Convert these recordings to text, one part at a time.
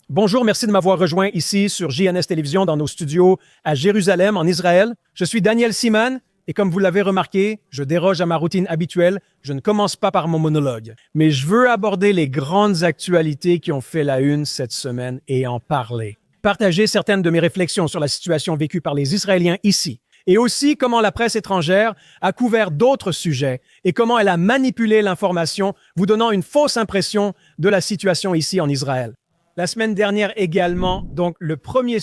Bonjour, merci de m'avoir rejoint ici sur JNS Télévision dans nos studios à Jérusalem, en Israël. Je suis Daniel Siman et comme vous l'avez remarqué, je déroge à ma routine habituelle. Je ne commence pas par mon monologue, mais je veux aborder les grandes actualités qui ont fait la une cette semaine et en parler. Partager certaines de mes réflexions sur la situation vécue par les Israéliens ici et aussi comment la presse étrangère a couvert d'autres sujets et comment elle a manipulé l'information, vous donnant une fausse impression de la situation ici en Israël. La semaine dernière également, donc le premier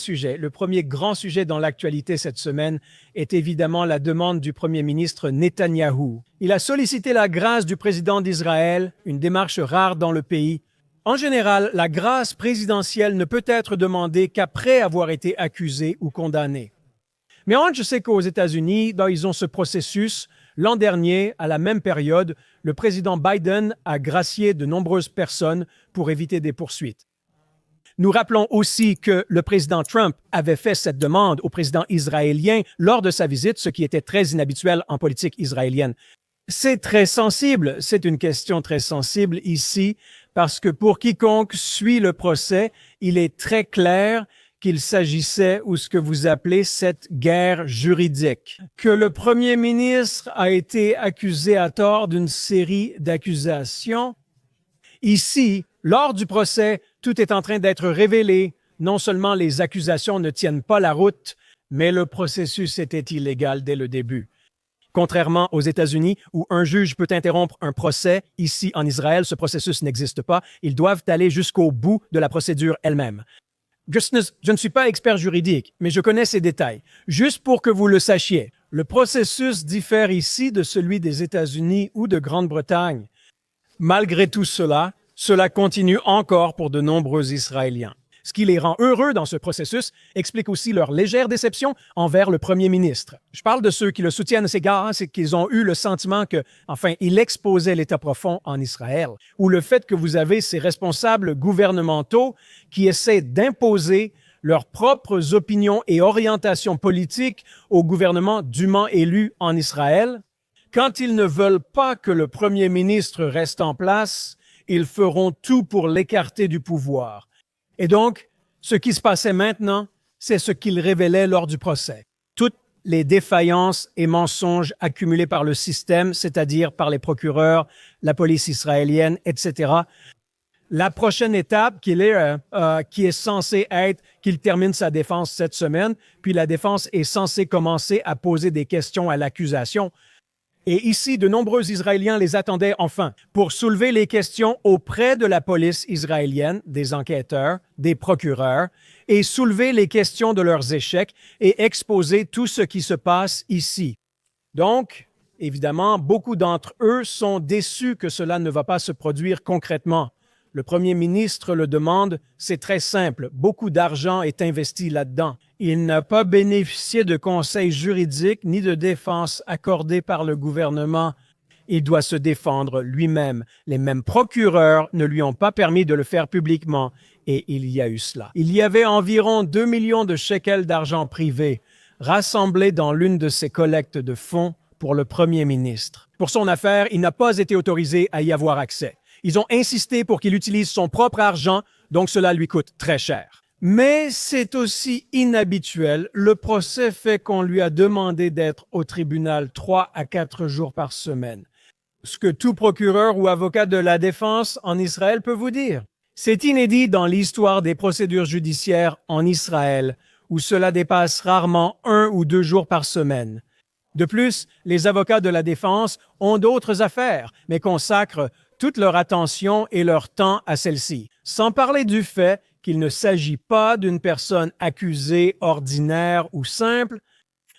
grand sujet dans l'actualité cette semaine est évidemment la demande du premier ministre Netanyahou. Il a sollicité la grâce du président d'Israël, une démarche rare dans le pays. En général, la grâce présidentielle ne peut être demandée qu'après avoir été accusé ou condamné. Mais je sais qu'aux États-Unis, ils ont ce processus. L'an dernier, à la même période, le président Biden a gracié de nombreuses personnes pour éviter des poursuites. Nous rappelons aussi que le président Trump avait fait cette demande au président israélien lors de sa visite, ce qui était très inhabituel en politique israélienne. C'est très sensible, c'est une question très sensible ici, parce que pour quiconque suit le procès, il est très clair qu'il s'agissait ou ce que vous appelez cette guerre juridique. Que le premier ministre a été accusé à tort d'une série d'accusations. Ici, lors du procès, tout est en train d'être révélé. Non seulement les accusations ne tiennent pas la route, mais le processus était illégal dès le début. Contrairement aux États-Unis, où un juge peut interrompre un procès, ici en Israël, ce processus n'existe pas. Ils doivent aller jusqu'au bout de la procédure elle-même. Je ne suis pas expert juridique, mais je connais ces détails. Juste pour que vous le sachiez, le processus diffère ici de celui des États-Unis ou de Grande-Bretagne. Malgré tout cela, cela continue encore pour de nombreux Israéliens. Ce qui les rend heureux dans ce processus explique aussi leur légère déception envers le premier ministre. Je parle de ceux qui le soutiennent à ces gars, c'est qu'ils ont eu le sentiment que, il exposait l'état profond en Israël, ou le fait que vous avez ces responsables gouvernementaux qui essaient d'imposer leurs propres opinions et orientations politiques au gouvernement dûment élu en Israël. Quand ils ne veulent pas que le premier ministre reste en place, ils feront tout pour l'écarter du pouvoir. Et donc, ce qui se passait maintenant, c'est ce qu'il révélait lors du procès. Toutes les défaillances et mensonges accumulés par le système, c'est-à-dire par les procureurs, la police israélienne, etc. La prochaine étape qui est censée être qu'il termine sa défense cette semaine, puis la défense est censée commencer à poser des questions à l'accusation. Et ici, de nombreux Israéliens les attendaient enfin pour soulever les questions auprès de la police israélienne, des enquêteurs, des procureurs, et soulever les questions de leurs échecs et exposer tout ce qui se passe ici. Donc, évidemment, beaucoup d'entre eux sont déçus que cela ne va pas se produire concrètement. Le premier ministre le demande, c'est très simple, beaucoup d'argent est investi là-dedans. Il n'a pas bénéficié de conseils juridiques ni de défense accordés par le gouvernement. Il doit se défendre lui-même. Les mêmes procureurs ne lui ont pas permis de le faire publiquement et il y a eu cela. Il y avait environ 2 millions de shekels d'argent privé rassemblés dans l'une de ces collectes de fonds pour le premier ministre. Pour son affaire, il n'a pas été autorisé à y avoir accès. Ils ont insisté pour qu'il utilise son propre argent, donc cela lui coûte très cher. Mais c'est aussi inhabituel. Le procès fait qu'on lui a demandé d'être au tribunal 3 à 4 jours par semaine. Ce que tout procureur ou avocat de la défense en Israël peut vous dire. C'est inédit dans l'histoire des procédures judiciaires en Israël, où cela dépasse rarement 1 ou 2 jours par semaine. De plus, les avocats de la défense ont d'autres affaires, mais consacrent toute leur attention et leur temps à celle-ci. Sans parler du fait qu'il ne s'agit pas d'une personne accusée ordinaire ou simple,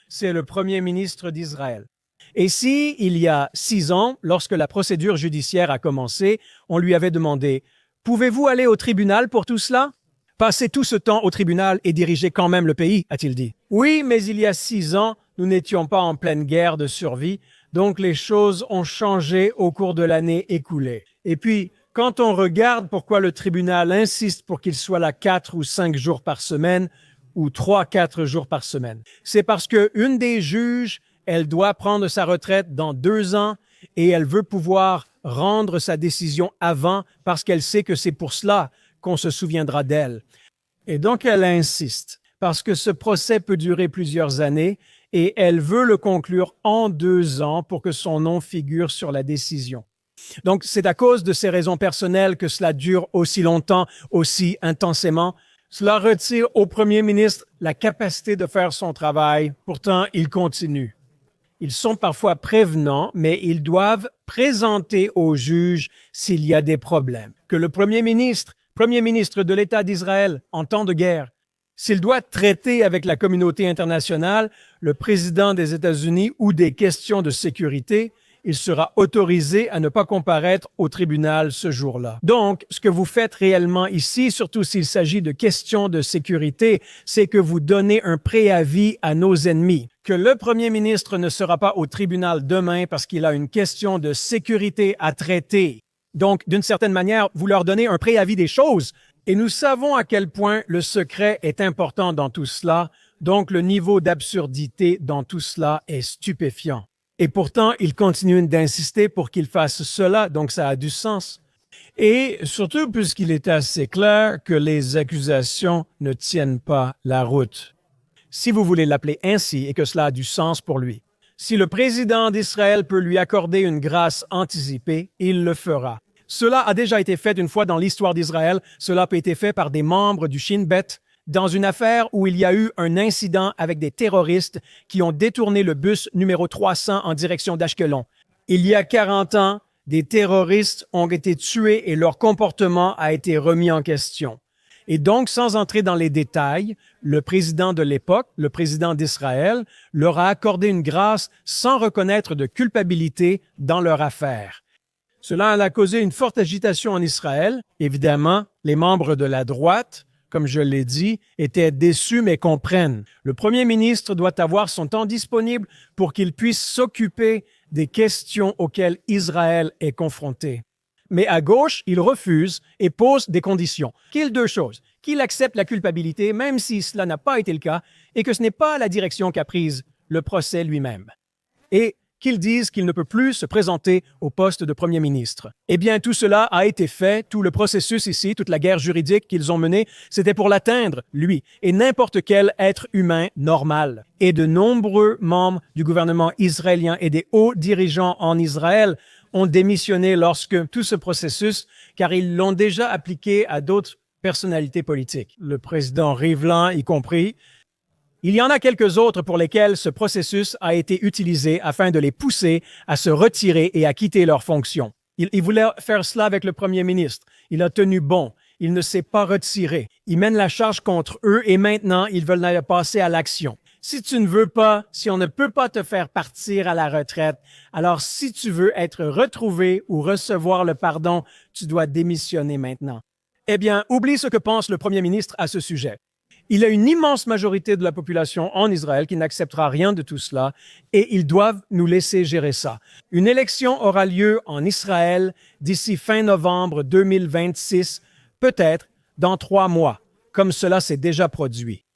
c'est le premier ministre d'Israël. Et si, il y a 6 ans, lorsque la procédure judiciaire a commencé, on lui avait demandé « Pouvez-vous aller au tribunal pour tout cela ?» « Passer tout ce temps au tribunal et diriger quand même le pays, a-t-il dit. « Oui, mais il y a 6 ans, nous n'étions pas en pleine guerre de survie, donc les choses ont changé au cours de l'année écoulée. Et puis, quand on regarde pourquoi le tribunal insiste pour qu'il soit là 4 ou 5 jours par semaine, ou 3-4 jours par semaine, c'est parce qu'une des juges, elle doit prendre sa retraite dans 2 ans et elle veut pouvoir rendre sa décision avant parce qu'elle sait que c'est pour cela qu'on se souviendra d'elle. Et donc, elle insiste, parce que ce procès peut durer plusieurs années et elle veut le conclure en 2 ans pour que son nom figure sur la décision. Donc, c'est à cause de ces raisons personnelles que cela dure aussi longtemps, aussi intensément. Cela retire au premier ministre la capacité de faire son travail. Pourtant, il continue. Ils sont parfois prévenants, mais ils doivent présenter au juge s'il y a des problèmes. Que le premier ministre de l'État d'Israël en temps de guerre, s'il doit traiter avec la communauté internationale, le président des États-Unis ou des questions de sécurité, il sera autorisé à ne pas comparaître au tribunal ce jour-là. Donc, ce que vous faites réellement ici, surtout s'il s'agit de questions de sécurité, c'est que vous donnez un préavis à nos ennemis, que le premier ministre ne sera pas au tribunal demain parce qu'il a une question de sécurité à traiter. Donc, d'une certaine manière, vous leur donnez un préavis des choses. Et nous savons à quel point le secret est important dans tout cela, donc le niveau d'absurdité dans tout cela est stupéfiant. Et pourtant, il continue d'insister pour qu'il fasse cela, donc ça a du sens. Et surtout puisqu'il est assez clair que les accusations ne tiennent pas la route. Si vous voulez l'appeler ainsi et que cela a du sens pour lui. Si le président d'Israël peut lui accorder une grâce anticipée, il le fera. Cela a déjà été fait une fois dans l'histoire d'Israël. Cela a été fait par des membres du Shin Bet dans une affaire où il y a eu un incident avec des terroristes qui ont détourné le bus numéro 300 en direction d'Ashkelon. Il y a 40 ans, des terroristes ont été tués et leur comportement a été remis en question. Et donc, sans entrer dans les détails, le président de l'époque, le président d'Israël, leur a accordé une grâce sans reconnaître de culpabilité dans leur affaire. Cela a causé une forte agitation en Israël. Évidemment, les membres de la droite, comme je l'ai dit, étaient déçus mais comprennent. Le premier ministre doit avoir son temps disponible pour qu'il puisse s'occuper des questions auxquelles Israël est confronté. Mais à gauche, il refuse et pose des conditions. Deux choses. Qu'il accepte la culpabilité, même si cela n'a pas été le cas, et que ce n'est pas la direction qu'a prise le procès lui-même. Et qu'ils disent qu'il ne peut plus se présenter au poste de Premier ministre. Eh bien, tout cela a été fait, tout le processus ici, toute la guerre juridique qu'ils ont menée, c'était pour l'atteindre, lui, et n'importe quel être humain normal. Et de nombreux membres du gouvernement israélien et des hauts dirigeants en Israël ont démissionné lorsque tout ce processus, car ils l'ont déjà appliqué à d'autres personnalités politiques, le président Rivlin y compris. Il y en a quelques autres pour lesquels ce processus a été utilisé afin de les pousser à se retirer et à quitter leurs fonctions. Il voulait faire cela avec le premier ministre. Il a tenu bon. Il ne s'est pas retiré. Il mène la charge contre eux et maintenant, ils veulent passer à l'action. Si tu ne veux pas, si on ne peut pas te faire partir à la retraite, alors si tu veux être retrouvé ou recevoir le pardon, tu dois démissionner maintenant. Eh bien, oublie ce que pense le premier ministre à ce sujet. Il y a une immense majorité de la population en Israël qui n'acceptera rien de tout cela et ils doivent nous laisser gérer ça. Une élection aura lieu en Israël d'ici fin novembre 2026, peut-être dans 3 mois, comme cela s'est déjà produit.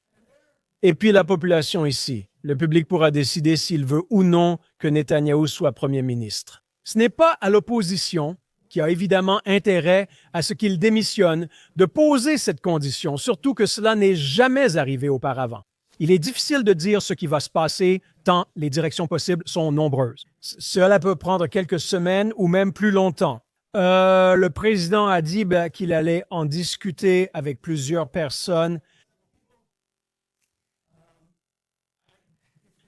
Et puis la population ici, le public pourra décider s'il veut ou non que Netanyahou soit Premier ministre. Ce n'est pas à l'opposition qui a évidemment intérêt à ce qu'il démissionne, de poser cette condition, surtout que cela n'est jamais arrivé auparavant. Il est difficile de dire ce qui va se passer tant les directions possibles sont nombreuses. Cela peut prendre quelques semaines ou même plus longtemps. Le président a dit qu'il allait en discuter avec plusieurs personnes.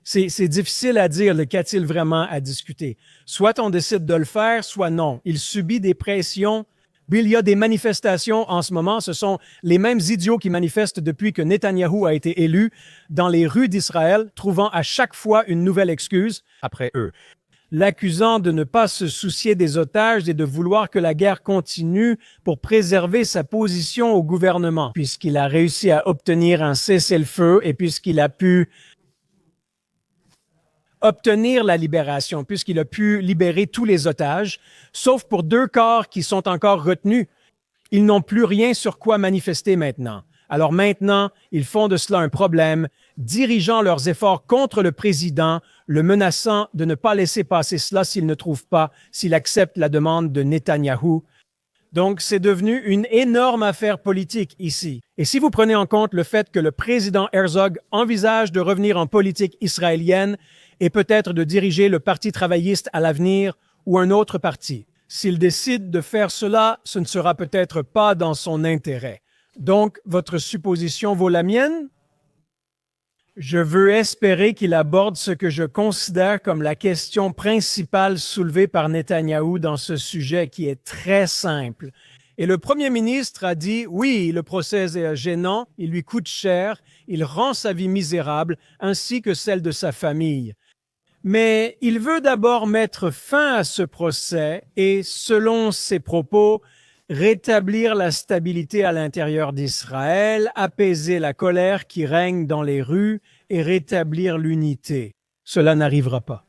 C'est difficile à dire, qu'a-t-il vraiment à discuter. Soit on décide de le faire, soit non. Il subit des pressions. Il y a des manifestations en ce moment. Ce sont les mêmes idiots qui manifestent depuis que Netanyahou a été élu dans les rues d'Israël, trouvant à chaque fois une nouvelle excuse après eux, l'accusant de ne pas se soucier des otages et de vouloir que la guerre continue pour préserver sa position au gouvernement, puisqu'il a réussi à obtenir un cessez-le-feu et puisqu'il a pu obtenir la libération, puisqu'il a pu libérer tous les otages, sauf pour 2 corps qui sont encore retenus. Ils n'ont plus rien sur quoi manifester maintenant. Alors maintenant, ils font de cela un problème, dirigeant leurs efforts contre le président, le menaçant de ne pas laisser passer cela s'il ne trouve pas, s'il accepte la demande de Netanyahou. Donc, c'est devenu une énorme affaire politique ici. Et si vous prenez en compte le fait que le président Herzog envisage de revenir en politique israélienne et peut-être de diriger le Parti travailliste à l'avenir ou un autre parti, s'il décide de faire cela, ce ne sera peut-être pas dans son intérêt. Donc, votre supposition vaut la mienne? Je veux espérer qu'il aborde ce que je considère comme la question principale soulevée par Netanyahou dans ce sujet qui est très simple. Et le premier ministre a dit, oui, le procès est gênant, il lui coûte cher, il rend sa vie misérable, ainsi que celle de sa famille. Mais il veut d'abord mettre fin à ce procès et, selon ses propos, rétablir la stabilité à l'intérieur d'Israël, apaiser la colère qui règne dans les rues et rétablir l'unité. Cela n'arrivera pas.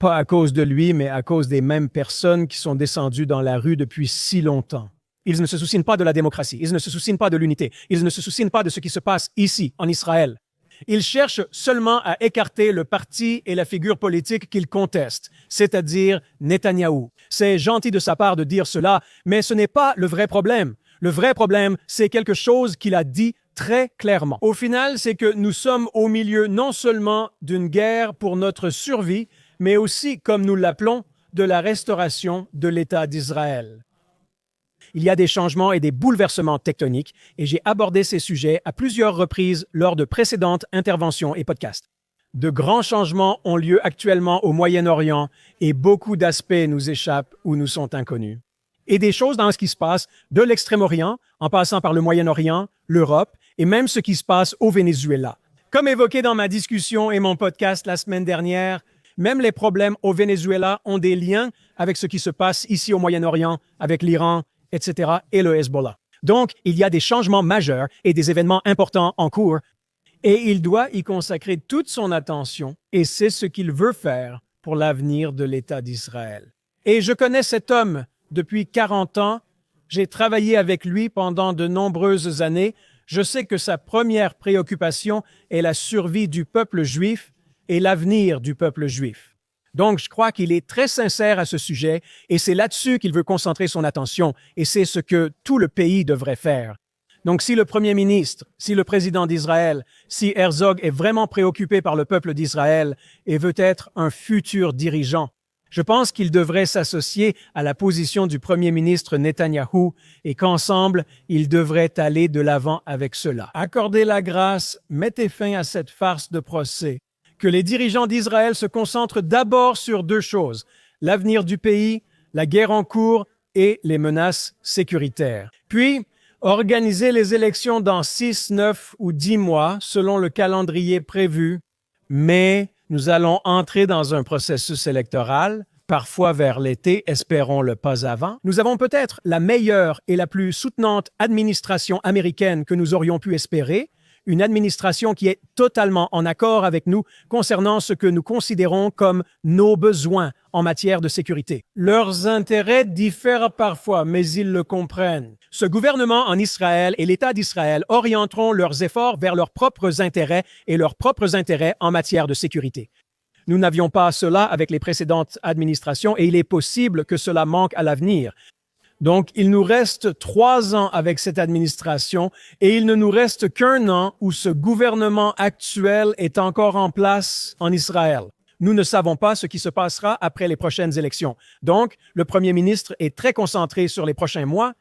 Pas à cause de lui, mais à cause des mêmes personnes qui sont descendues dans la rue depuis si longtemps. Ils ne se soucient pas de la démocratie, ils ne se soucient pas de l'unité, ils ne se soucient pas de ce qui se passe ici, en Israël. Ils cherchent seulement à écarter le parti et la figure politique qu'ils contestent, c'est-à-dire Netanyahou. C'est gentil de sa part de dire cela, mais ce n'est pas le vrai problème. Le vrai problème, c'est quelque chose qu'il a dit très clairement. Au final, c'est que nous sommes au milieu non seulement d'une guerre pour notre survie, mais aussi, comme nous l'appelons, de la restauration de l'État d'Israël. Il y a des changements et des bouleversements tectoniques et j'ai abordé ces sujets à plusieurs reprises lors de précédentes interventions et podcasts. De grands changements ont lieu actuellement au Moyen-Orient et beaucoup d'aspects nous échappent ou nous sont inconnus. Et des choses dans ce qui se passe de l'Extrême-Orient, en passant par le Moyen-Orient, l'Europe et même ce qui se passe au Venezuela. Comme évoqué dans ma discussion et mon podcast la semaine dernière, même les problèmes au Venezuela ont des liens avec ce qui se passe ici au Moyen-Orient, avec l'Iran, etc., et le Hezbollah. Donc, il y a des changements majeurs et des événements importants en cours, et il doit y consacrer toute son attention, et c'est ce qu'il veut faire pour l'avenir de l'État d'Israël. Et je connais cet homme depuis 40 ans, j'ai travaillé avec lui pendant de nombreuses années, je sais que sa première préoccupation est la survie du peuple juif et l'avenir du peuple juif. Donc, je crois qu'il est très sincère à ce sujet et c'est là-dessus qu'il veut concentrer son attention et c'est ce que tout le pays devrait faire. Donc, si le premier ministre, si le président d'Israël, si Herzog est vraiment préoccupé par le peuple d'Israël et veut être un futur dirigeant, je pense qu'il devrait s'associer à la position du premier ministre Netanyahou et qu'ensemble, ils devraient aller de l'avant avec cela. Accordez la grâce, mettez fin à cette farce de procès. Que les dirigeants d'Israël se concentrent d'abord sur deux choses, l'avenir du pays, la guerre en cours et les menaces sécuritaires. Puis, organiser les élections dans 6, 9 ou 10 mois selon le calendrier prévu, mais nous allons entrer dans un processus électoral, parfois vers l'été, espérons-le pas avant. Nous avons peut-être la meilleure et la plus soutenante administration américaine que nous aurions pu espérer, une administration qui est totalement en accord avec nous concernant ce que nous considérons comme nos besoins en matière de sécurité. Leurs intérêts diffèrent parfois, mais ils le comprennent. Ce gouvernement en Israël et l'État d'Israël orienteront leurs efforts vers leurs propres intérêts et leurs propres intérêts en matière de sécurité. Nous n'avions pas cela avec les précédentes administrations et il est possible que cela manque à l'avenir. Donc, il nous reste 3 ans avec cette administration et il ne nous reste qu'1 an où ce gouvernement actuel est encore en place en Israël. Nous ne savons pas ce qui se passera après les prochaines élections. Donc, le premier ministre est très concentré sur les prochains mois,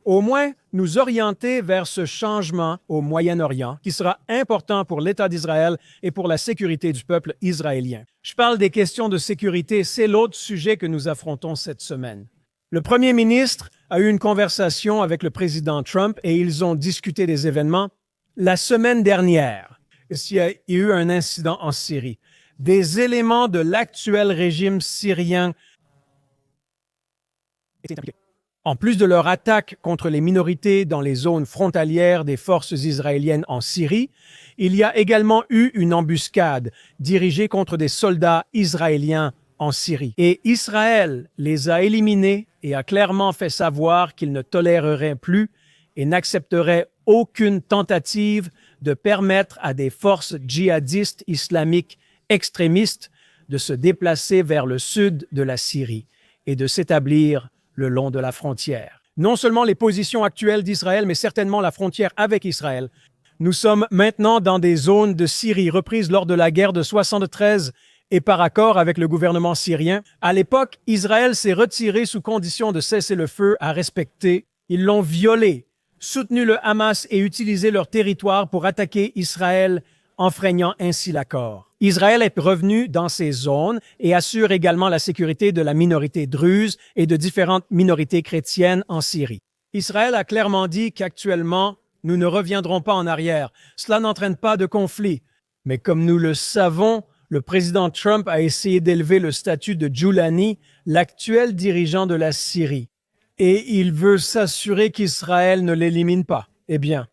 au moins nous orienter vers ce changement au Moyen-Orient qui sera important pour l'État d'Israël et pour la sécurité du peuple israélien. Je parle des questions de sécurité, c'est l'autre sujet que nous affrontons cette semaine. Le premier ministre a eu une conversation avec le président Trump et ils ont discuté des événements. La semaine dernière, il y a eu un incident en Syrie. Des éléments de l'actuel régime syrien étaient impliqués. En plus de leur attaque contre les minorités dans les zones frontalières des forces israéliennes en Syrie, il y a également eu une embuscade dirigée contre des soldats israéliens en Syrie. Et Israël les a éliminés et a clairement fait savoir qu'il ne tolérerait plus et n'accepterait aucune tentative de permettre à des forces djihadistes islamiques extrémistes de se déplacer vers le sud de la Syrie et de s'établir le long de la frontière. Non seulement les positions actuelles d'Israël, mais certainement la frontière avec Israël. Nous sommes maintenant dans des zones de Syrie reprises lors de la guerre de 73 et par accord avec le gouvernement syrien. À l'époque, Israël s'est retiré sous condition de cessez-le-feu à respecter. Ils l'ont violé, soutenu le Hamas et utilisé leur territoire pour attaquer Israël, enfreignant ainsi l'accord. Israël est revenu dans ces zones et assure également la sécurité de la minorité druze et de différentes minorités chrétiennes en Syrie. Israël a clairement dit qu'actuellement, nous ne reviendrons pas en arrière. Cela n'entraîne pas de conflit. Mais comme nous le savons, le président Trump a essayé d'élever le statut de Joulani, l'actuel dirigeant de la Syrie. Et il veut s'assurer qu'Israël ne l'élimine pas. Eh bien,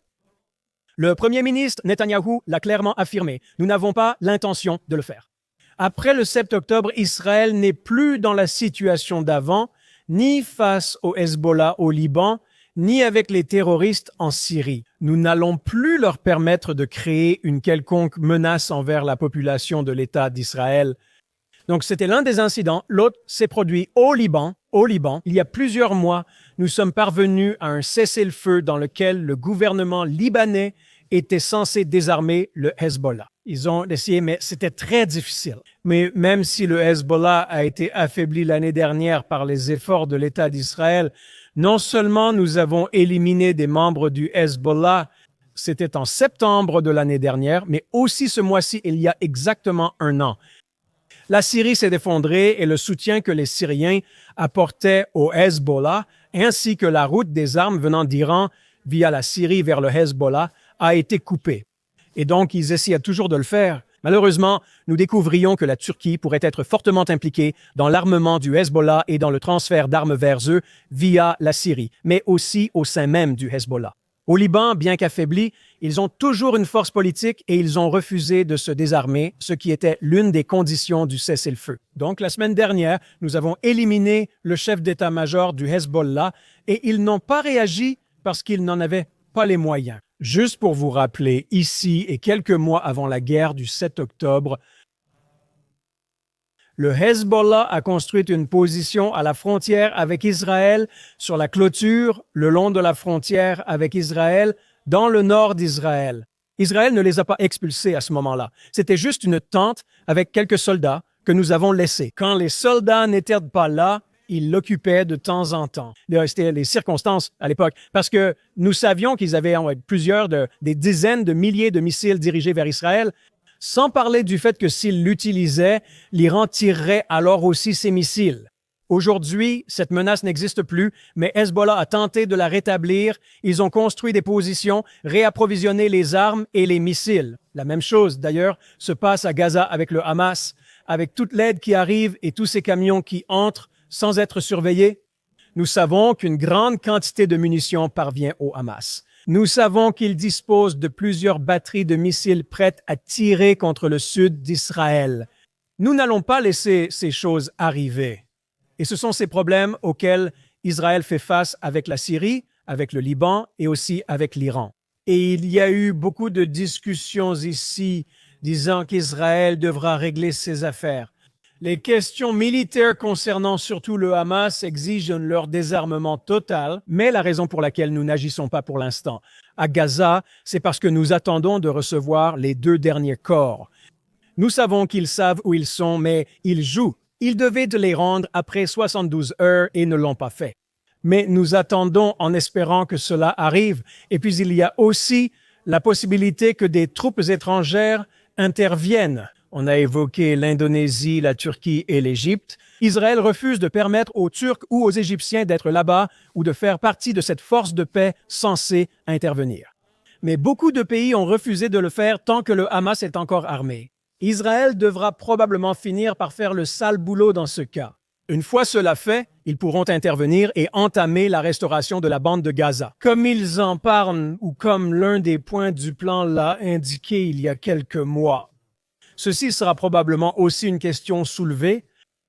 le premier ministre Netanyahou l'a clairement affirmé. Nous n'avons pas l'intention de le faire. Après le 7 octobre, Israël n'est plus dans la situation d'avant, ni face au Hezbollah au Liban, ni avec les terroristes en Syrie. Nous n'allons plus leur permettre de créer une quelconque menace envers la population de l'État d'Israël. Donc, c'était l'un des incidents. L'autre s'est produit au Liban. Il y a plusieurs mois, nous sommes parvenus à un cessez-le-feu dans lequel le gouvernement libanais était censé désarmer le Hezbollah. Ils ont essayé, mais c'était très difficile. Mais même si le Hezbollah a été affaibli l'année dernière par les efforts de l'État d'Israël, non seulement nous avons éliminé des membres du Hezbollah, c'était en septembre de l'année dernière, mais aussi ce mois-ci, il y a exactement un an. La Syrie s'est effondrée et le soutien que les Syriens apportaient au Hezbollah, ainsi que la route des armes venant d'Iran via la Syrie vers le Hezbollah, a été coupée. Et donc, ils essayaient toujours de le faire. Malheureusement, nous découvrions que la Turquie pourrait être fortement impliquée dans l'armement du Hezbollah et dans le transfert d'armes vers eux via la Syrie, mais aussi au sein même du Hezbollah. Au Liban, bien qu'affaiblis, ils ont toujours une force politique et ils ont refusé de se désarmer, ce qui était l'une des conditions du cessez-le-feu. Donc, la semaine dernière, nous avons éliminé le chef d'état-major du Hezbollah et ils n'ont pas réagi parce qu'ils n'en avaient pas les moyens. Juste pour vous rappeler, ici et quelques mois avant la guerre du 7 octobre, le Hezbollah a construit une position à la frontière avec Israël, sur la clôture, le long de la frontière avec Israël, dans le nord d'Israël. Israël ne les a pas expulsés à ce moment-là. C'était juste une tente avec quelques soldats que nous avons laissés. Quand les soldats n'étaient pas là, ils l'occupaient de temps en temps. C'était les circonstances à l'époque, parce que nous savions qu'ils avaient des dizaines de milliers de missiles dirigés vers Israël, sans parler du fait que s'ils l'utilisaient, l'Iran tirerait alors aussi ses missiles. Aujourd'hui, cette menace n'existe plus, mais Hezbollah a tenté de la rétablir. Ils ont construit des positions, réapprovisionné les armes et les missiles. La même chose, d'ailleurs, se passe à Gaza avec le Hamas, avec toute l'aide qui arrive et tous ces camions qui entrent sans être surveillés. Nous savons qu'une grande quantité de munitions parvient au Hamas. Nous savons qu'il dispose de plusieurs batteries de missiles prêtes à tirer contre le sud d'Israël. Nous n'allons pas laisser ces choses arriver. Et ce sont ces problèmes auxquels Israël fait face avec la Syrie, avec le Liban et aussi avec l'Iran. Et il y a eu beaucoup de discussions ici disant qu'Israël devra régler ses affaires. Les questions militaires concernant surtout le Hamas exigent leur désarmement total, mais la raison pour laquelle nous n'agissons pas pour l'instant à Gaza, c'est parce que nous attendons de recevoir les 2 derniers corps. Nous savons qu'ils savent où ils sont, mais ils jouent. Ils devaient les rendre après 72 heures et ne l'ont pas fait. Mais nous attendons en espérant que cela arrive. Et puis il y a aussi la possibilité que des troupes étrangères interviennent. On a évoqué l'Indonésie, la Turquie et l'Égypte. Israël refuse de permettre aux Turcs ou aux Égyptiens d'être là-bas ou de faire partie de cette force de paix censée intervenir. Mais beaucoup de pays ont refusé de le faire tant que le Hamas est encore armé. Israël devra probablement finir par faire le sale boulot dans ce cas. Une fois cela fait, ils pourront intervenir et entamer la restauration de la bande de Gaza. Comme ils en parlent ou comme l'un des points du plan l'a indiqué il y a quelques mois. Ceci sera probablement aussi une question soulevée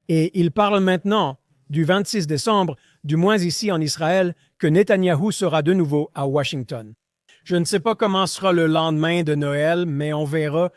et il parle maintenant du 26 décembre, du moins ici en Israël, que Netanyahou sera de nouveau à Washington. Je ne sais pas comment sera le lendemain de Noël, mais on verra.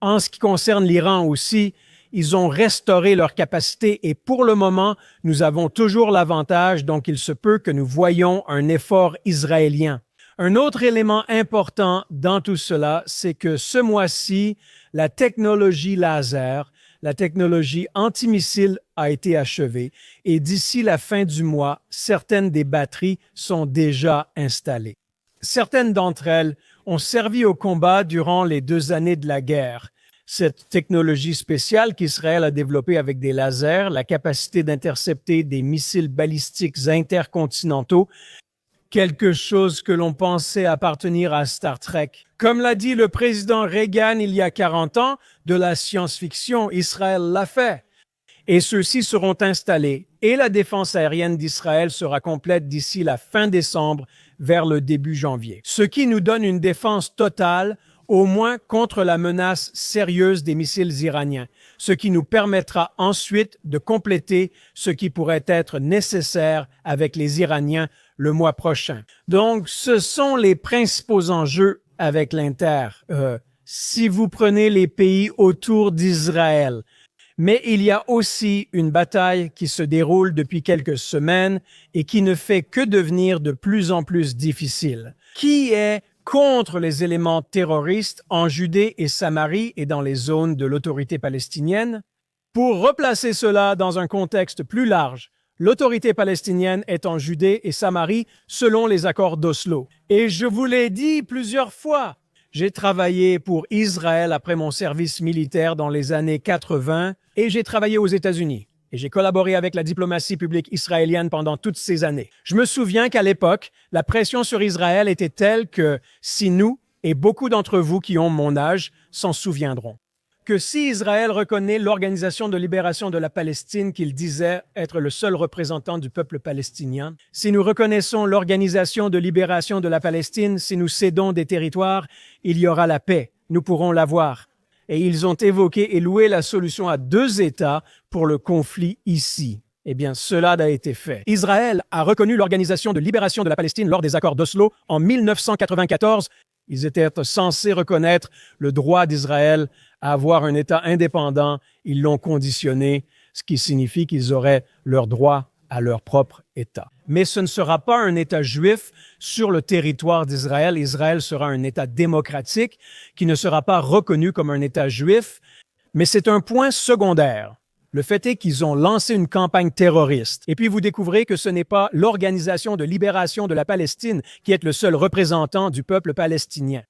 En ce qui concerne l'Iran aussi, Ils ont restauré leur capacité et pour le moment, nous avons toujours l'avantage, donc il se peut que nous voyions un effort israélien. Un autre élément important dans tout cela, c'est que ce mois-ci, la technologie laser, la technologie antimissile a été achevée et d'ici la fin du mois, certaines des batteries sont déjà installées. Certaines d'entre elles ont servi au combat durant les 2 années de la guerre. Cette technologie spéciale qu'Israël a développée avec des lasers, la capacité d'intercepter des missiles balistiques intercontinentaux, quelque chose que l'on pensait appartenir à Star Trek. Comme l'a dit le président Reagan il y a 40 ans, de la science-fiction, Israël l'a fait. Et ceux-ci seront installés et la défense aérienne d'Israël sera complète d'ici la fin décembre vers le début janvier. Ce qui nous donne une défense totale au moins contre la menace sérieuse des missiles iraniens, ce qui nous permettra ensuite de compléter ce qui pourrait être nécessaire avec les Iraniens le mois prochain. Donc, ce sont les principaux enjeux avec l'Inter. Si vous prenez les pays autour d'Israël, mais il y a aussi une bataille qui se déroule depuis quelques semaines et qui ne fait que devenir de plus en plus difficile. Qui est contre les éléments terroristes en Judée et Samarie et dans les zones de l'autorité palestinienne? Pour replacer cela dans un contexte plus large, l'autorité palestinienne est en Judée et Samarie selon les accords d'Oslo. Et je vous l'ai dit plusieurs fois, j'ai travaillé pour Israël après mon service militaire dans les années 80 et j'ai travaillé aux États-Unis. Et j'ai collaboré avec la diplomatie publique israélienne pendant toutes ces années. Je me souviens qu'à l'époque, la pression sur Israël était telle que si nous, et beaucoup d'entre vous qui ont mon âge, s'en souviendront, que si Israël reconnaît l'Organisation de libération de la Palestine qu'il disait être le seul représentant du peuple palestinien, si nous reconnaissons l'Organisation de libération de la Palestine, si nous cédons des territoires, il y aura la paix, nous pourrons l'avoir. Et ils ont évoqué et loué la solution à 2 États pour le conflit ici. Eh bien, cela a été fait. Israël a reconnu l'Organisation de libération de la Palestine lors des accords d'Oslo en 1994. Ils étaient censés reconnaître le droit d'Israël à avoir un État indépendant. Ils l'ont conditionné, ce qui signifie qu'ils auraient leur droit à leur propre État. Mais ce ne sera pas un État juif sur le territoire d'Israël. Israël sera un État démocratique qui ne sera pas reconnu comme un État juif, mais c'est un point secondaire. Le fait est qu'ils ont lancé une campagne terroriste. Et puis vous découvrez que ce n'est pas l'Organisation de libération de la Palestine qui est le seul représentant du peuple palestinien.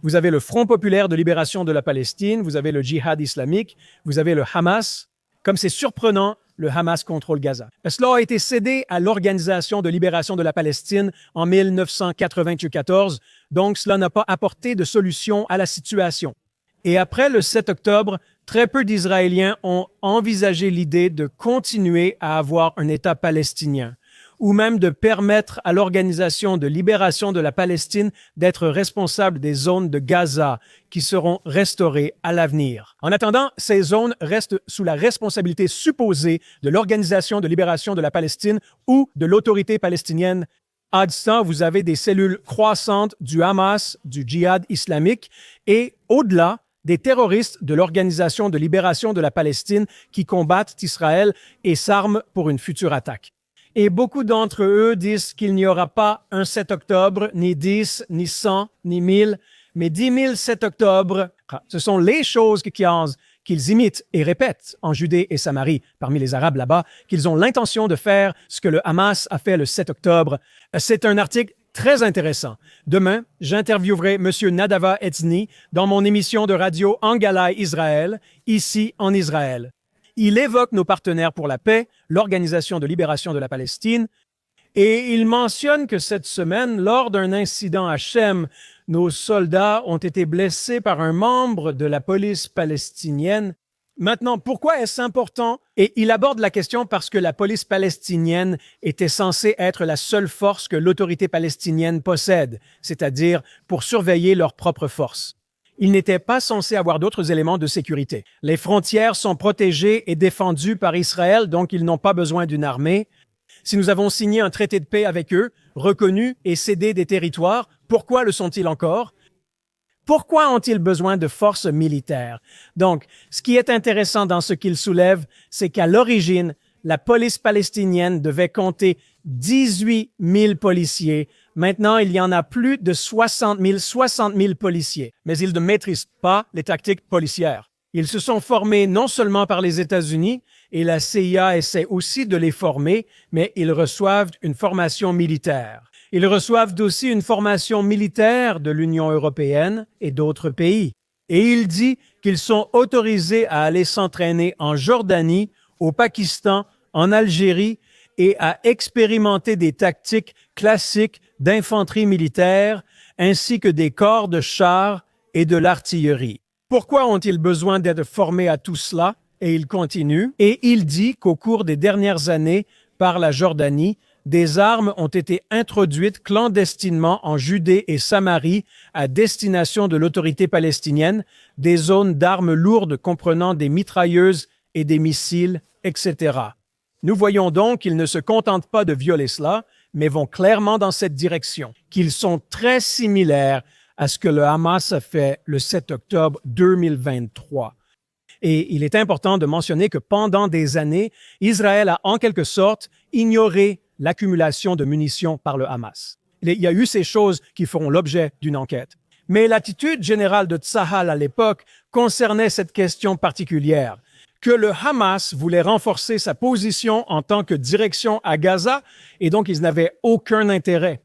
Vous avez le Front populaire de libération de la Palestine, vous avez le Djihad islamique, vous avez le Hamas. Comme c'est surprenant, le Hamas contrôle Gaza. Cela a été cédé à l'Organisation de libération de la Palestine en 1994, donc cela n'a pas apporté de solution à la situation. Et après le 7 octobre, très peu d'Israéliens ont envisagé l'idée de continuer à avoir un État palestinien, ou même de permettre à l'Organisation de libération de la Palestine d'être responsable des zones de Gaza qui seront restaurées à l'avenir. En attendant, ces zones restent sous la responsabilité supposée de l'Organisation de libération de la Palestine ou de l'autorité palestinienne. À distance, vous avez des cellules croissantes du Hamas, du Djihad islamique et, au-delà, des terroristes de l'Organisation de libération de la Palestine qui combattent Israël et s'arment pour une future attaque. Et beaucoup d'entre eux disent qu'il n'y aura pas un 7 octobre, ni 10, ni 100, ni 1000, mais 10 000 7 octobre. Ce sont les choses qu'ils imitent et répètent en Judée et Samarie, parmi les Arabes là-bas, qu'ils ont l'intention de faire ce que le Hamas a fait le 7 octobre. C'est un article très intéressant. Demain, j'interviewerai M. Nadava Etzni dans mon émission de radio Angalaï Israël, ici en Israël. Il évoque nos partenaires pour la paix, l'Organisation de libération de la Palestine, et il mentionne que cette semaine, lors d'un incident à Shem, nos soldats ont été blessés par un membre de la police palestinienne. Maintenant, pourquoi est-ce important? Et il aborde la question parce que la police palestinienne était censée être la seule force que l'autorité palestinienne possède, c'est-à-dire pour surveiller leurs propres forces. Ils n'étaient pas censés avoir d'autres éléments de sécurité. Les frontières sont protégées et défendues par Israël, donc ils n'ont pas besoin d'une armée. Si nous avons signé un traité de paix avec eux, reconnu et cédé des territoires, pourquoi le sont-ils encore? Pourquoi ont-ils besoin de forces militaires? Donc, ce qui est intéressant dans ce qu'ils soulèvent, c'est qu'à l'origine, la police palestinienne devait compter 18 000 policiers. Maintenant, il y en a plus de 60 000 policiers. Mais ils ne maîtrisent pas les tactiques policières. Ils se sont formés non seulement par les États-Unis, et la CIA essaie aussi de les former, mais ils reçoivent une formation militaire. Ils reçoivent aussi une formation militaire de l'Union européenne et d'autres pays. Et il dit qu'ils sont autorisés à aller s'entraîner en Jordanie, au Pakistan, en Algérie et à expérimenter des tactiques classiques d'infanterie militaire ainsi que des corps de chars et de l'artillerie. Pourquoi ont-ils besoin d'être formés à tout cela? Et il continue, et il dit qu'au cours des dernières années, par la Jordanie, des armes ont été introduites clandestinement en Judée et Samarie à destination de l'autorité palestinienne, des zones d'armes lourdes comprenant des mitrailleuses et des missiles, etc. Nous voyons donc qu'ils ne se contentent pas de violer cela, mais vont clairement dans cette direction, qu'ils sont très similaires à ce que le Hamas a fait le 7 octobre 2023. Et il est important de mentionner que pendant des années, Israël a en quelque sorte ignoré l'accumulation de munitions par le Hamas. Il y a eu ces choses qui feront l'objet d'une enquête. Mais l'attitude générale de Tzahal à l'époque concernait cette question particulière, que le Hamas voulait renforcer sa position en tant que direction à Gaza, et donc ils n'avaient aucun intérêt.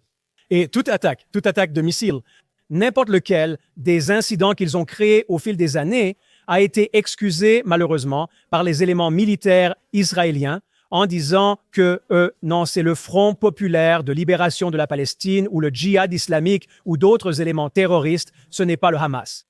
Et toute attaque de missiles, n'importe lequel des incidents qu'ils ont créés au fil des années, a été excusé, malheureusement, par les éléments militaires israéliens en disant que non, c'est le Front populaire de libération de la Palestine ou le djihad islamique ou d'autres éléments terroristes, ce n'est pas le Hamas.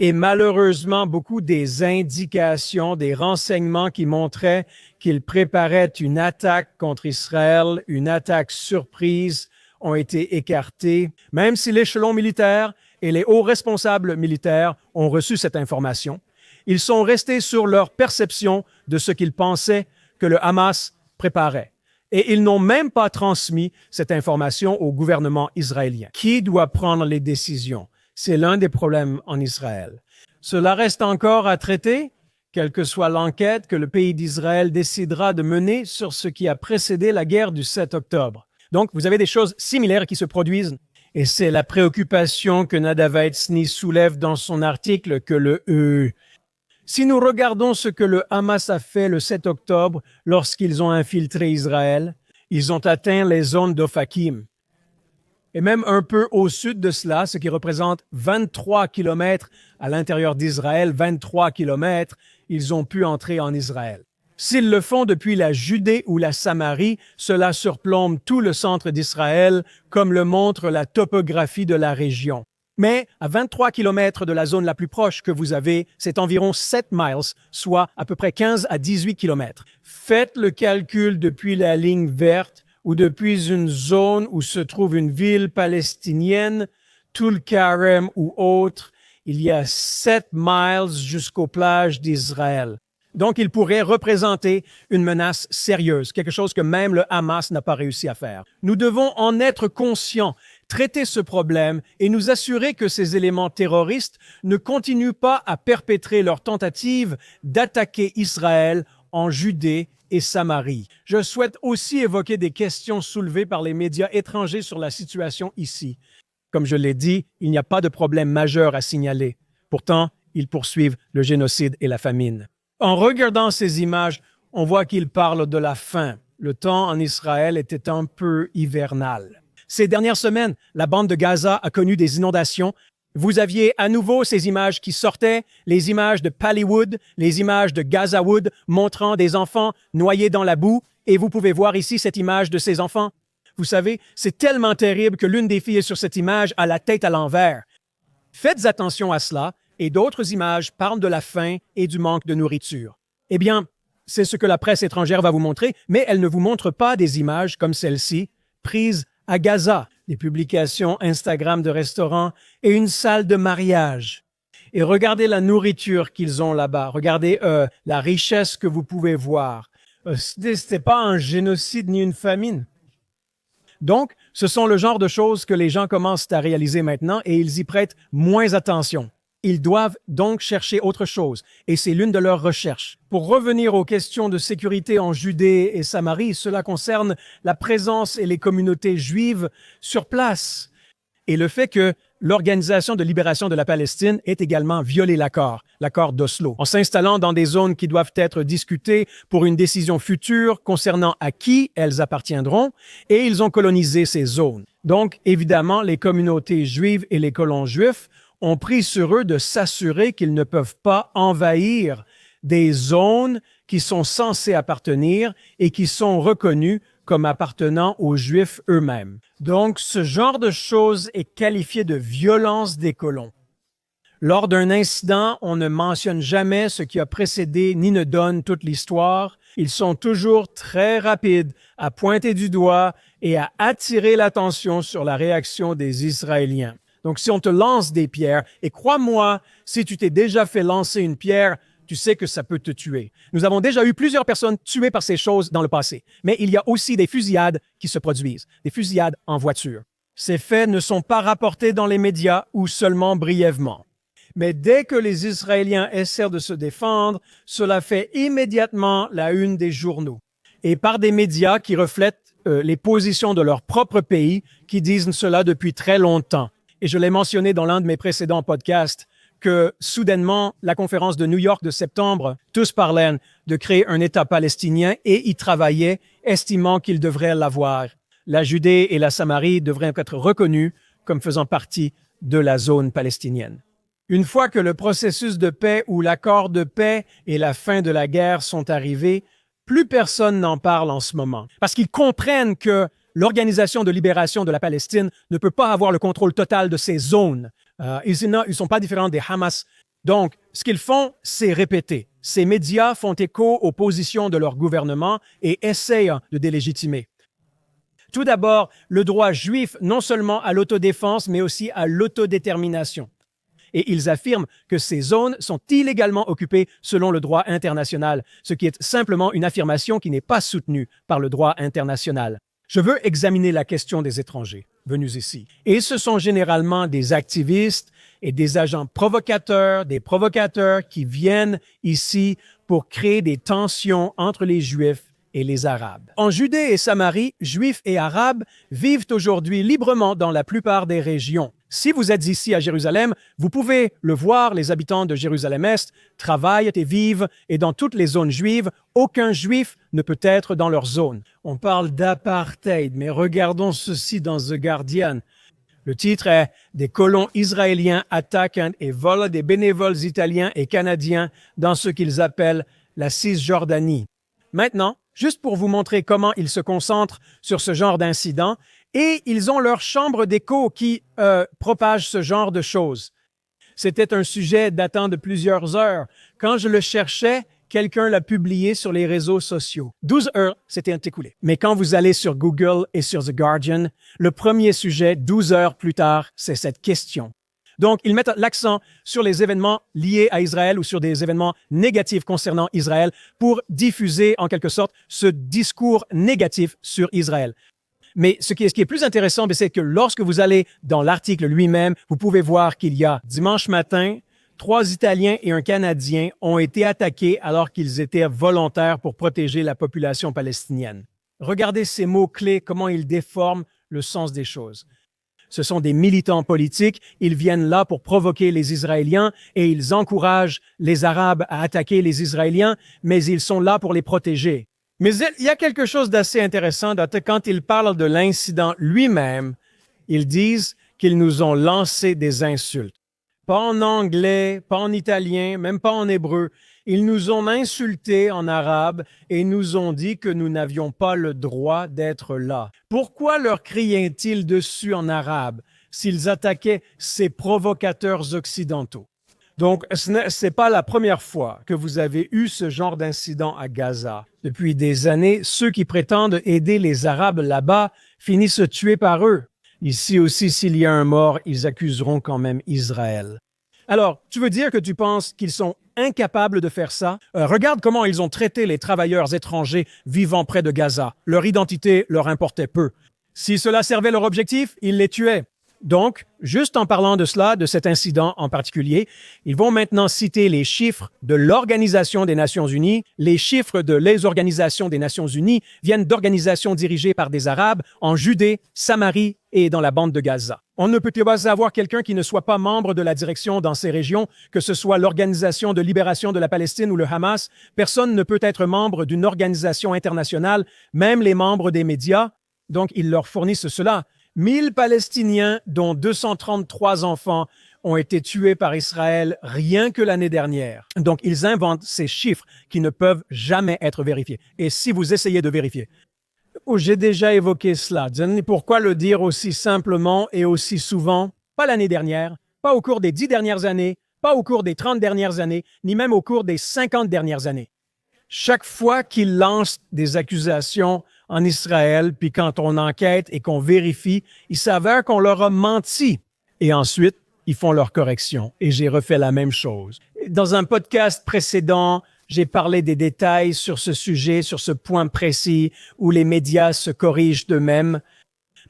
Et malheureusement, beaucoup des indications, des renseignements qui montraient qu'ils préparaient une attaque contre Israël, une attaque surprise, ont été écartés, même si l'échelon militaire et les hauts responsables militaires ont reçu cette information. Ils sont restés sur leur perception de ce qu'ils pensaient que le Hamas préparait. Et ils n'ont même pas transmis cette information au gouvernement israélien. Qui doit prendre les décisions? C'est l'un des problèmes en Israël. Cela reste encore à traiter, quelle que soit l'enquête que le pays d'Israël décidera de mener sur ce qui a précédé la guerre du 7 octobre. Donc, vous avez des choses similaires qui se produisent. Et c'est la préoccupation que Nadav Eitzny soulève dans son article que le Si nous regardons ce que le Hamas a fait le 7 octobre lorsqu'ils ont infiltré Israël, ils ont atteint les zones d'Ofakim. Et même un peu au sud de cela, ce qui représente 23 kilomètres à l'intérieur d'Israël, 23 kilomètres, ils ont pu entrer en Israël. S'ils le font depuis la Judée ou la Samarie, cela surplombe tout le centre d'Israël, comme le montre la topographie de la région. Mais à 23 kilomètres de la zone la plus proche que vous avez, c'est environ 7 miles, soit à peu près 15 à 18 kilomètres. Faites le calcul depuis la ligne verte ou depuis une zone où se trouve une ville palestinienne, Tulkarem ou autre, il y a 7 miles jusqu'aux plages d'Israël. Donc, il pourrait représenter une menace sérieuse, quelque chose que même le Hamas n'a pas réussi à faire. Nous devons en être conscients, traiter ce problème et nous assurer que ces éléments terroristes ne continuent pas à perpétrer leur tentative d'attaquer Israël en Judée et Samarie. Je souhaite aussi évoquer des questions soulevées par les médias étrangers sur la situation ici. Comme je l'ai dit, il n'y a pas de problème majeur à signaler. Pourtant, ils poursuivent le génocide et la famine. En regardant ces images, on voit qu'ils parlent de la faim. Le temps en Israël était un peu hivernal. Ces dernières semaines, la bande de Gaza a connu des inondations. Vous aviez à nouveau ces images qui sortaient, les images de Pallywood, les images de Gazawood montrant des enfants noyés dans la boue. Et vous pouvez voir ici cette image de ces enfants. Vous savez, c'est tellement terrible que l'une des filles sur cette image a la tête à l'envers. Faites attention à cela. Et d'autres images parlent de la faim et du manque de nourriture. Eh bien, c'est ce que la presse étrangère va vous montrer, mais elle ne vous montre pas des images comme celle-ci, prises à Gaza, des publications Instagram de restaurants et une salle de mariage. Et regardez la nourriture qu'ils ont là-bas. Regardez la richesse que vous pouvez voir. C'était pas un génocide ni une famine. Donc, Ce sont le genre de choses que les gens commencent à réaliser maintenant et ils y prêtent moins attention. Ils doivent donc chercher autre chose, et c'est l'une de leurs recherches. Pour revenir aux questions de sécurité en Judée et Samarie, cela concerne la présence et les communautés juives sur place, et le fait que l'Organisation de libération de la Palestine ait également violé l'accord d'Oslo, en s'installant dans des zones qui doivent être discutées pour une décision future concernant à qui elles appartiendront, et ils ont colonisé ces zones. Donc, évidemment, les communautés juives et les colons juifs ont pris sur eux de s'assurer qu'ils ne peuvent pas envahir des zones qui sont censées appartenir et qui sont reconnues comme appartenant aux Juifs eux-mêmes. Donc, ce genre de choses est qualifié de violence des colons. Lors d'un incident, on ne mentionne jamais ce qui a précédé ni ne donne toute l'histoire. Ils sont toujours très rapides à pointer du doigt et à attirer l'attention sur la réaction des Israéliens. Donc, si on te lance des pierres, et crois-moi, si tu t'es déjà fait lancer une pierre, tu sais que ça peut te tuer. Nous avons déjà eu plusieurs personnes tuées par ces choses dans le passé, mais il y a aussi des fusillades qui se produisent, des fusillades en voiture. Ces faits ne sont pas rapportés dans les médias ou seulement brièvement. Mais dès que les Israéliens essaient de se défendre, cela fait immédiatement la une des journaux. Et par des médias qui reflètent les positions de leur propre pays, qui disent cela depuis très longtemps. Et je l'ai mentionné dans l'un de mes précédents podcasts, que soudainement, la conférence de New York de septembre, tous parlaient de créer un État palestinien et y travaillaient, estimant qu'ils devraient l'avoir. La Judée et la Samarie devraient être reconnues comme faisant partie de la zone palestinienne. Une fois que le processus de paix ou l'accord de paix et la fin de la guerre sont arrivés, plus personne n'en parle en ce moment, parce qu'ils comprennent que l'Organisation de libération de la Palestine ne peut pas avoir le contrôle total de ces zones. Ils ne sont pas différents des Hamas. Donc, ce qu'ils font, c'est répéter. Ces médias font écho aux positions de leur gouvernement et essayent de délégitimer. Tout d'abord, le droit juif non seulement à l'autodéfense, mais aussi à l'autodétermination. Et ils affirment que ces zones sont illégalement occupées selon le droit international, ce qui est simplement une affirmation qui n'est pas soutenue par le droit international. Je veux examiner la question des étrangers venus ici. Et ce sont généralement des activistes et des agents provocateurs, des provocateurs qui viennent ici pour créer des tensions entre les Juifs et les Arabes. En Judée et Samarie, Juifs et Arabes vivent aujourd'hui librement dans la plupart des régions. Si vous êtes ici à Jérusalem, vous pouvez le voir, les habitants de Jérusalem-Est travaillent et vivent, et dans toutes les zones juives, aucun Juif ne peut être dans leur zone. On parle d'apartheid, mais regardons ceci dans The Guardian. Le titre est « Des colons israéliens attaquent et volent des bénévoles italiens et canadiens dans ce qu'ils appellent la Cisjordanie ». Maintenant, juste pour vous montrer comment ils se concentrent sur ce genre d'incident, et ils ont leur chambre d'écho qui propage ce genre de choses. C'était un sujet datant de plusieurs heures. Quand je le cherchais, quelqu'un l'a publié sur les réseaux sociaux. 12 heures s'étaient écoulées. Mais quand vous allez sur Google et sur The Guardian, le premier sujet, 12 heures plus tard, c'est cette question. Donc, ils mettent l'accent sur les événements liés à Israël ou sur des événements négatifs concernant Israël pour diffuser, en quelque sorte, ce discours négatif sur Israël. Mais ce qui est plus intéressant, c'est que lorsque vous allez dans l'article lui-même, vous pouvez voir qu'il y a dimanche matin, 3 Italiens et un Canadien ont été attaqués alors qu'ils étaient volontaires pour protéger la population palestinienne. Regardez ces mots-clés, comment ils déforment le sens des choses. Ce sont des militants politiques, ils viennent là pour provoquer les Israéliens et ils encouragent les Arabes à attaquer les Israéliens, mais ils sont là pour les protéger. Mais il y a quelque chose d'assez intéressant quand ils parlent de l'incident lui-même, ils disent qu'ils nous ont lancé des insultes. Pas en anglais, pas en italien, même pas en hébreu. Ils nous ont insultés en arabe et nous ont dit que nous n'avions pas le droit d'être là. Pourquoi leur criaient-ils dessus en arabe s'ils attaquaient ces provocateurs occidentaux? Donc, ce n'est pas la première fois que vous avez eu ce genre d'incident à Gaza. Depuis des années, ceux qui prétendent aider les Arabes là-bas finissent tués par eux. Ici aussi, s'il y a un mort, ils accuseront quand même Israël. Alors, tu veux dire que tu penses qu'ils sont incapables de faire ça? Regarde comment ils ont traité les travailleurs étrangers vivant près de Gaza. Leur identité leur importait peu. Si cela servait leur objectif, ils les tuaient. Donc, juste en parlant de cela, de cet incident en particulier, ils vont maintenant citer les chiffres de l'Organisation des Nations Unies. Les chiffres de les organisations des Nations Unies viennent d'organisations dirigées par des Arabes en Judée, Samarie et dans la bande de Gaza. On ne peut pas avoir quelqu'un qui ne soit pas membre de la direction dans ces régions, que ce soit l'Organisation de libération de la Palestine ou le Hamas. Personne ne peut être membre d'une organisation internationale, même les membres des médias. Donc, ils leur fournissent cela. 1000 Palestiniens, dont 233 enfants, ont été tués par Israël rien que l'année dernière. Donc, ils inventent ces chiffres qui ne peuvent jamais être vérifiés. Et si vous essayez de vérifier, j'ai déjà évoqué cela. Pourquoi le dire aussi simplement et aussi souvent? Pas l'année dernière, pas au cours des 10 dernières années, pas au cours des 30 dernières années, ni même au cours des 50 dernières années. Chaque fois qu'ils lancent des accusations en Israël, puis quand on enquête et qu'on vérifie, il s'avère qu'on leur a menti. Et ensuite, ils font leur correction. Et j'ai refait la même chose. Dans un podcast précédent, j'ai parlé des détails sur ce sujet, sur ce point précis où les médias se corrigent d'eux-mêmes.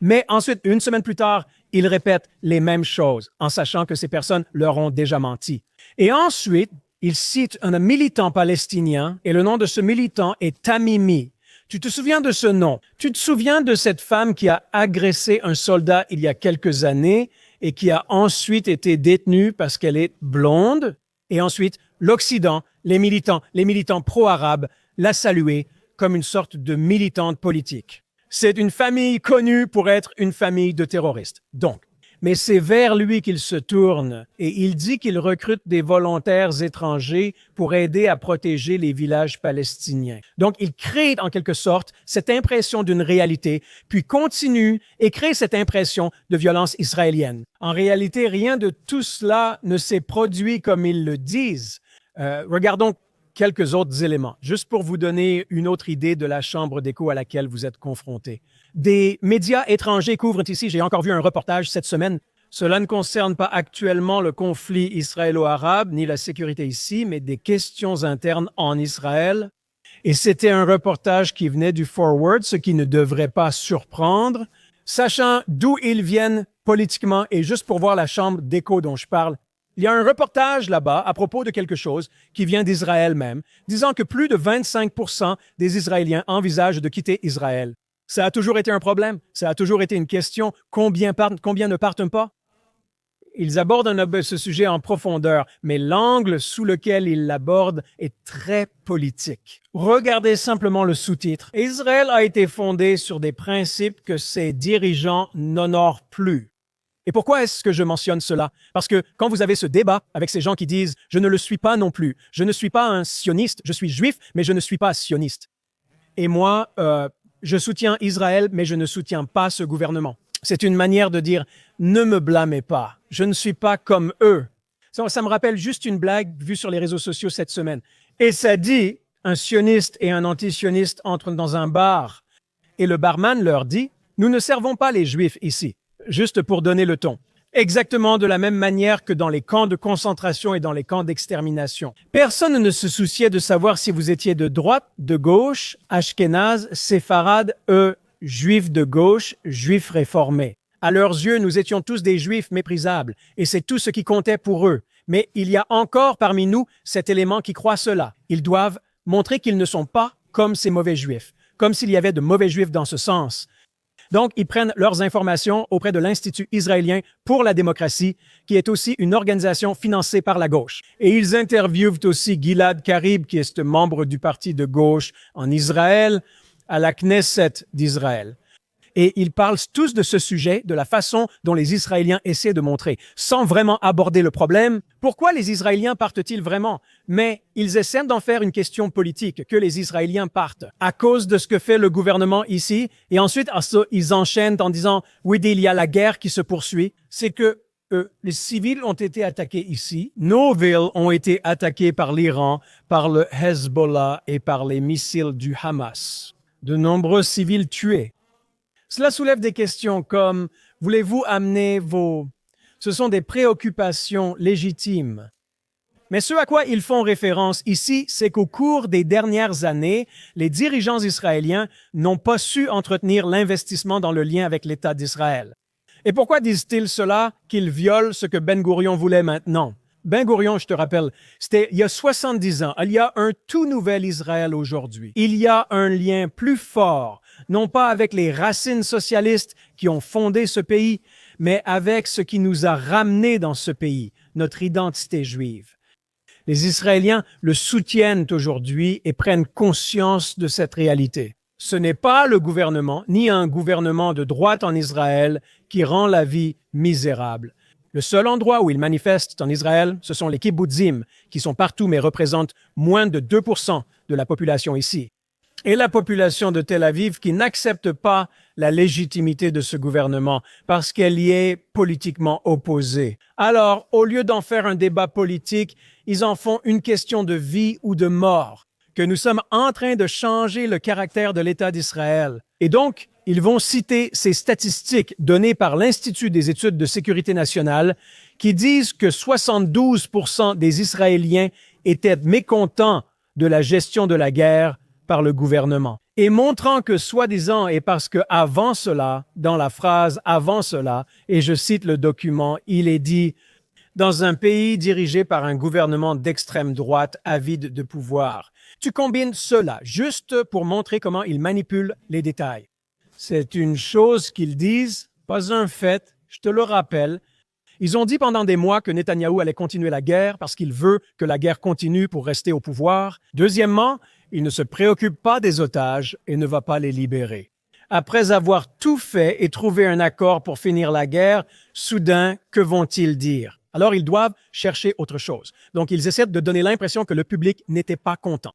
Mais ensuite, une semaine plus tard, ils répètent les mêmes choses en sachant que ces personnes leur ont déjà menti. Et ensuite, ils citent un militant palestinien et le nom de ce militant est Tamimi. Tu te souviens de ce nom? Tu te souviens de cette femme qui a agressé un soldat il y a quelques années et qui a ensuite été détenue parce qu'elle est blonde? Et ensuite, l'Occident, les militants pro-arabes, l'a saluée comme une sorte de militante politique. C'est une famille connue pour être une famille de terroristes. Donc, mais c'est vers lui qu'il se tourne et il dit qu'il recrute des volontaires étrangers pour aider à protéger les villages palestiniens. Donc, il crée en quelque sorte cette impression d'une réalité, puis continue et crée cette impression de violence israélienne. En réalité, rien de tout cela ne s'est produit comme ils le disent. Regardons quelques autres éléments, juste pour vous donner une autre idée de la chambre d'écho à laquelle vous êtes confrontés. Des médias étrangers couvrent ici, j'ai encore vu un reportage cette semaine. Cela ne concerne pas actuellement le conflit israélo-arabe ni la sécurité ici, mais des questions internes en Israël. Et c'était un reportage qui venait du Forward, ce qui ne devrait pas surprendre. Sachant d'où ils viennent politiquement et juste pour voir la chambre d'écho dont je parle, il y a un reportage là-bas à propos de quelque chose qui vient d'Israël même, disant que plus de 25% des Israéliens envisagent de quitter Israël. Ça a toujours été un problème, ça a toujours été une question. Combien ne partent pas? Ils abordent ce sujet en profondeur, mais l'angle sous lequel ils l'abordent est très politique. Regardez simplement le sous-titre. Israël a été fondé sur des principes que ses dirigeants n'honorent plus. Et pourquoi est-ce que je mentionne cela? Parce que quand vous avez ce débat avec ces gens qui disent « je ne le suis pas non plus, je ne suis pas un sioniste, je suis juif, mais je ne suis pas sioniste. » Et moi, je soutiens Israël, mais je ne soutiens pas ce gouvernement. C'est une manière de dire « ne me blâmez pas, je ne suis pas comme eux. » Ça me rappelle juste une blague vue sur les réseaux sociaux cette semaine. Et ça dit « un sioniste et un anti-sioniste entrent dans un bar. » Et le barman leur dit « nous ne servons pas les juifs ici. » Juste pour donner le ton. Exactement de la même manière que dans les camps de concentration et dans les camps d'extermination. Personne ne se souciait de savoir si vous étiez de droite, de gauche, ashkénaze, séfarade, juifs de gauche, juifs réformés. À leurs yeux, nous étions tous des juifs méprisables, et c'est tout ce qui comptait pour eux. Mais il y a encore parmi nous cet élément qui croit cela. Ils doivent montrer qu'ils ne sont pas comme ces mauvais juifs, comme s'il y avait de mauvais juifs dans ce sens. Donc, ils prennent leurs informations auprès de l'Institut israélien pour la démocratie, qui est aussi une organisation financée par la gauche. Et ils interviewent aussi Gilad Karib, qui est membre du parti de gauche en Israël, à la Knesset d'Israël. Et ils parlent tous de ce sujet, de la façon dont les Israéliens essaient de montrer, sans vraiment aborder le problème. Pourquoi les Israéliens partent-ils vraiment? Mais ils essaient d'en faire une question politique, que les Israéliens partent, à cause de ce que fait le gouvernement ici. Et ensuite, ils enchaînent en disant, oui, il y a la guerre qui se poursuit. C'est que les civils ont été attaqués ici. Nos villes ont été attaquées par l'Iran, par le Hezbollah et par les missiles du Hamas. De nombreux civils tués. Cela soulève des questions comme « Voulez-vous amener vos... » Ce sont des préoccupations légitimes. Mais ce à quoi ils font référence ici, c'est qu'au cours des dernières années, les dirigeants israéliens n'ont pas su entretenir l'investissement dans le lien avec l'État d'Israël. Et pourquoi disent-ils cela, qu'ils violent ce que Ben Gourion voulait maintenant? Ben Gourion, je te rappelle, c'était il y a 70 ans. Il y a un tout nouvel Israël aujourd'hui. Il y a un lien plus fort, non pas avec les racines socialistes qui ont fondé ce pays, mais avec ce qui nous a ramenés dans ce pays, notre identité juive. Les Israéliens le soutiennent aujourd'hui et prennent conscience de cette réalité. Ce n'est pas le gouvernement, ni un gouvernement de droite en Israël, qui rend la vie misérable. Le seul endroit où ils manifestent en Israël, ce sont les kibbutzim, qui sont partout mais représentent moins de 2% de la population ici. Et la population de Tel Aviv qui n'accepte pas la légitimité de ce gouvernement parce qu'elle y est politiquement opposée. Alors, au lieu d'en faire un débat politique, ils en font une question de vie ou de mort, que nous sommes en train de changer le caractère de l'État d'Israël. Et donc, ils vont citer ces statistiques données par l'Institut des études de sécurité nationale qui disent que 72% des Israéliens étaient mécontents de la gestion de la guerre par le gouvernement. Et montrant que soi-disant, et parce que avant cela, dans la phrase avant cela, et je cite le document, il est dit « Dans un pays dirigé par un gouvernement d'extrême droite avide de pouvoir ». Tu combines cela juste pour montrer comment ils manipulent les détails. C'est une chose qu'ils disent, pas un fait, je te le rappelle. Ils ont dit pendant des mois que Netanyahou allait continuer la guerre parce qu'il veut que la guerre continue pour rester au pouvoir. Deuxièmement, il ne se préoccupe pas des otages et ne va pas les libérer. Après avoir tout fait et trouvé un accord pour finir la guerre, soudain, que vont-ils dire? Alors, ils doivent chercher autre chose. Donc, ils essaient de donner l'impression que le public n'était pas content.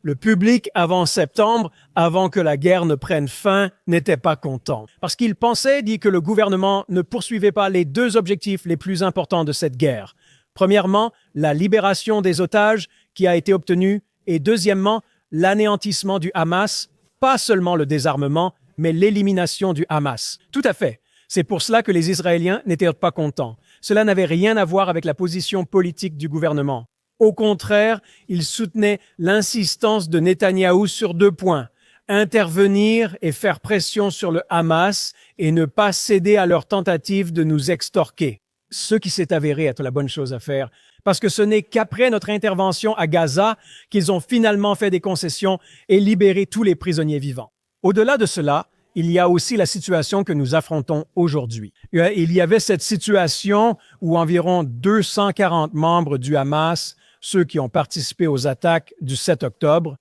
Le public, avant septembre, avant que la guerre ne prenne fin, n'était pas content. Parce qu'il pensait, dit, que le gouvernement ne poursuivait pas les deux objectifs les plus importants de cette guerre. Premièrement, la libération des otages qui a été obtenue, et deuxièmement, l'anéantissement du Hamas, pas seulement le désarmement, mais l'élimination du Hamas. Tout à fait. C'est pour cela que les Israéliens n'étaient pas contents. Cela n'avait rien à voir avec la position politique du gouvernement. Au contraire, ils soutenaient l'insistance de Netanyahou sur 2 points. Intervenir et faire pression sur le Hamas et ne pas céder à leur tentative de nous extorquer. Ce qui s'est avéré être la bonne chose à faire, parce que ce n'est qu'après notre intervention à Gaza qu'ils ont finalement fait des concessions et libéré tous les prisonniers vivants. Au-delà de cela, il y a aussi la situation que nous affrontons aujourd'hui. Il y avait cette situation où environ 240 membres du Hamas, ceux qui ont participé aux attaques du 7 octobre,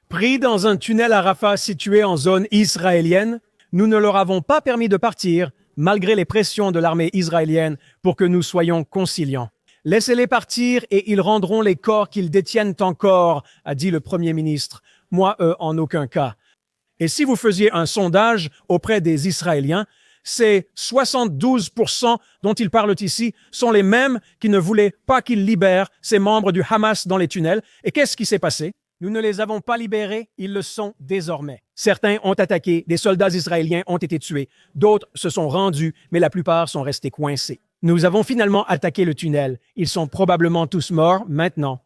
pris dans un tunnel à Rafah situé en zone israélienne, nous ne leur avons pas permis de partir, malgré les pressions de l'armée israélienne pour que nous soyons conciliants. Laissez-les partir et ils rendront les corps qu'ils détiennent encore, a dit le Premier ministre. Moi, en aucun cas. Et si vous faisiez un sondage auprès des Israéliens, ces 72% dont ils parlent ici sont les mêmes qui ne voulaient pas qu'ils libèrent ces membres du Hamas dans les tunnels. Et qu'est-ce qui s'est passé? Nous ne les avons pas libérés, ils le sont désormais. Certains ont attaqué, des soldats israéliens ont été tués, d'autres se sont rendus, mais la plupart sont restés coincés. Nous avons finalement attaqué le tunnel. Ils sont probablement tous morts maintenant.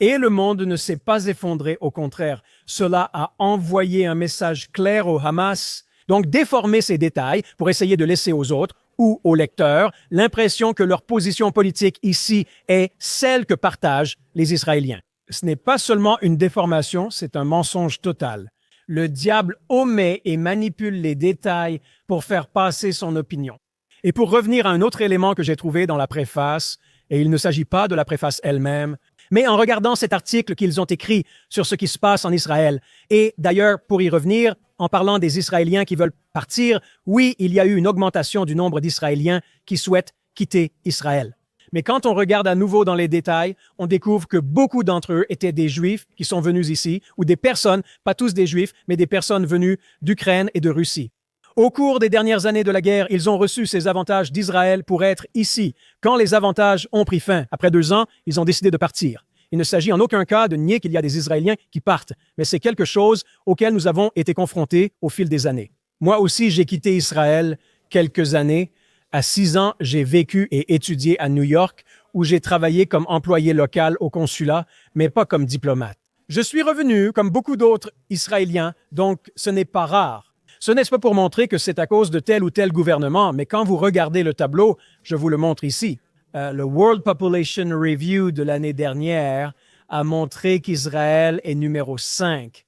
Et le monde ne s'est pas effondré, au contraire. Cela a envoyé un message clair au Hamas, donc déformer ces détails pour essayer de laisser aux autres ou aux lecteurs l'impression que leur position politique ici est celle que partagent les Israéliens. Ce n'est pas seulement une déformation, c'est un mensonge total. Le diable omet et manipule les détails pour faire passer son opinion. Et pour revenir à un autre élément que j'ai trouvé dans la préface, et il ne s'agit pas de la préface elle-même, mais en regardant cet article qu'ils ont écrit sur ce qui se passe en Israël, et d'ailleurs, pour y revenir, en parlant des Israéliens qui veulent partir, oui, il y a eu une augmentation du nombre d'Israéliens qui souhaitent quitter Israël. Mais quand on regarde à nouveau dans les détails, on découvre que beaucoup d'entre eux étaient des Juifs qui sont venus ici, ou des personnes, pas tous des Juifs, mais des personnes venues d'Ukraine et de Russie. Au cours des dernières années de la guerre, ils ont reçu ces avantages d'Israël pour être ici. Quand les avantages ont pris fin, après 2 ans, ils ont décidé de partir. Il ne s'agit en aucun cas de nier qu'il y a des Israéliens qui partent, mais c'est quelque chose auquel nous avons été confrontés au fil des années. Moi aussi, j'ai quitté Israël quelques années, À 6 ans, j'ai vécu et étudié à New York, où j'ai travaillé comme employé local au consulat, mais pas comme diplomate. Je suis revenu, comme beaucoup d'autres Israéliens, donc ce n'est pas rare. Ce n'est pas pour montrer que c'est à cause de tel ou tel gouvernement, mais quand vous regardez le tableau, je vous le montre ici. Le World Population Review de l'année dernière a montré qu'Israël est numéro 5.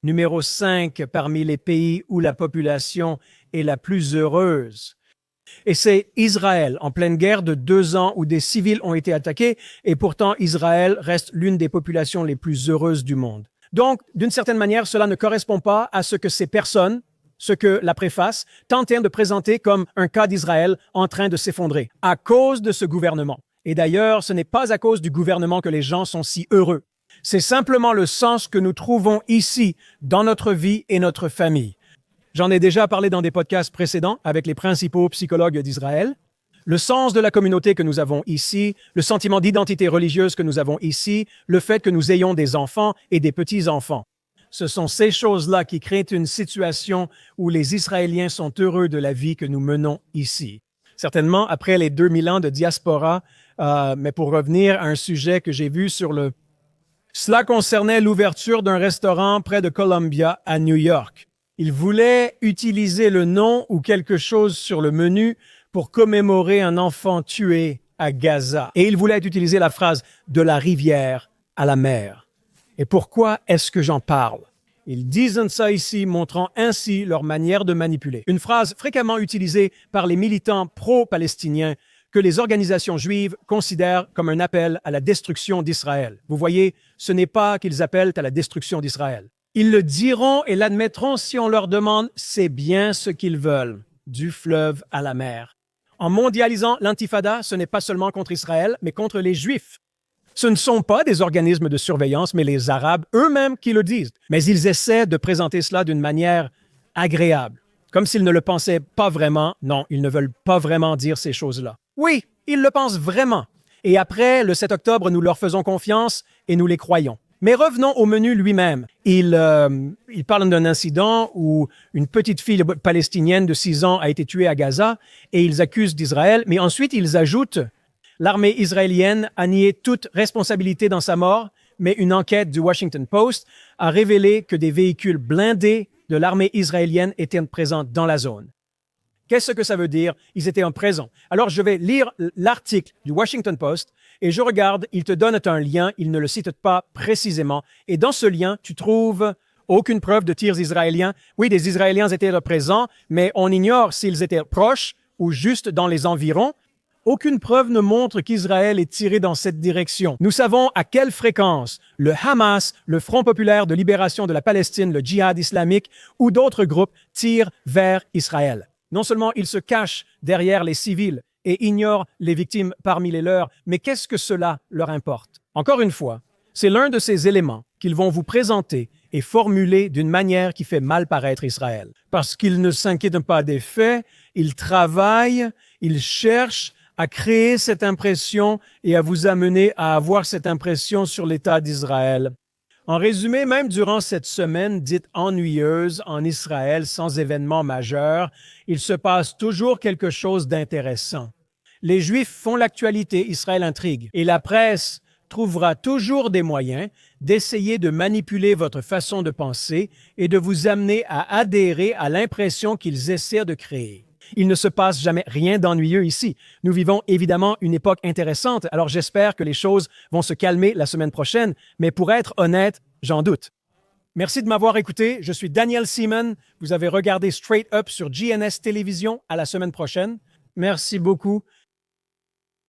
Numéro 5 parmi les pays où la population est la plus heureuse. Et c'est Israël, en pleine guerre de 2 ans où des civils ont été attaqués, et pourtant Israël reste l'une des populations les plus heureuses du monde. Donc, d'une certaine manière, cela ne correspond pas à ce que ces personnes, ce que la préface, tentent de présenter comme un cas d'Israël en train de s'effondrer, à cause de ce gouvernement. Et d'ailleurs, ce n'est pas à cause du gouvernement que les gens sont si heureux. C'est simplement le sens que nous trouvons ici, dans notre vie et notre famille. J'en ai déjà parlé dans des podcasts précédents avec les principaux psychologues d'Israël. Le sens de la communauté que nous avons ici, le sentiment d'identité religieuse que nous avons ici, le fait que nous ayons des enfants et des petits-enfants. Ce sont ces choses-là qui créent une situation où les Israéliens sont heureux de la vie que nous menons ici. Certainement, après les 2000 ans de diaspora, mais pour revenir à un sujet que j'ai vu sur le... Cela concernait l'ouverture d'un restaurant près de Columbia à New York. Ils voulaient utiliser le nom ou quelque chose sur le menu pour commémorer un enfant tué à Gaza. Et ils voulaient utiliser la phrase « de la rivière à la mer ». Et pourquoi est-ce que j'en parle? Ils disent ça ici, montrant ainsi leur manière de manipuler. Une phrase fréquemment utilisée par les militants pro-palestiniens que les organisations juives considèrent comme un appel à la destruction d'Israël. Vous voyez, ce n'est pas qu'ils appellent à la destruction d'Israël. Ils le diront et l'admettront si on leur demande « c'est bien ce qu'ils veulent », du fleuve à la mer. En mondialisant l'intifada, ce n'est pas seulement contre Israël, mais contre les Juifs. Ce ne sont pas des organismes de surveillance, mais les Arabes eux-mêmes qui le disent. Mais ils essaient de présenter cela d'une manière agréable, comme s'ils ne le pensaient pas vraiment. Non, ils ne veulent pas vraiment dire ces choses-là. Oui, ils le pensent vraiment. Et après, le 7 octobre, nous leur faisons confiance et nous les croyons. Mais revenons au menu lui-même. Il parle d'un incident où une petite fille palestinienne de 6 ans a été tuée à Gaza et ils accusent d'Israël, mais ensuite ils ajoutent « L'armée israélienne a nié toute responsabilité dans sa mort, mais une enquête du Washington Post a révélé que des véhicules blindés de l'armée israélienne étaient présents dans la zone. » Qu'est-ce que ça veut dire? Ils étaient en présent. Alors, je vais lire l'article du Washington Post et je regarde, il te donne un lien, il ne le cite pas précisément. Et dans ce lien, tu trouves aucune preuve de tirs israéliens. Oui, des Israéliens étaient présents, mais on ignore s'ils étaient proches ou juste dans les environs. Aucune preuve ne montre qu'Israël est tiré dans cette direction. Nous savons à quelle fréquence le Hamas, le Front populaire de libération de la Palestine, le djihad islamique ou d'autres groupes tirent vers Israël. Non seulement ils se cachent derrière les civils et ignorent les victimes parmi les leurs, mais qu'est-ce que cela leur importe? Encore une fois, c'est l'un de ces éléments qu'ils vont vous présenter et formuler d'une manière qui fait mal paraître Israël. Parce qu'ils ne s'inquiètent pas des faits, ils travaillent, ils cherchent à créer cette impression et à vous amener à avoir cette impression sur l'État d'Israël. En résumé, même durant cette semaine dite ennuyeuse en Israël sans événement majeur, il se passe toujours quelque chose d'intéressant. Les Juifs font l'actualité, Israël intrigue, et la presse trouvera toujours des moyens d'essayer de manipuler votre façon de penser et de vous amener à adhérer à l'impression qu'ils essaient de créer. Il ne se passe jamais rien d'ennuyeux ici. Nous vivons évidemment une époque intéressante, alors j'espère que les choses vont se calmer la semaine prochaine, mais pour être honnête, j'en doute. Merci de m'avoir écouté. Je suis Daniel Seaman. Vous avez regardé Straight Up sur GNS Télévision. À la semaine prochaine. Merci beaucoup.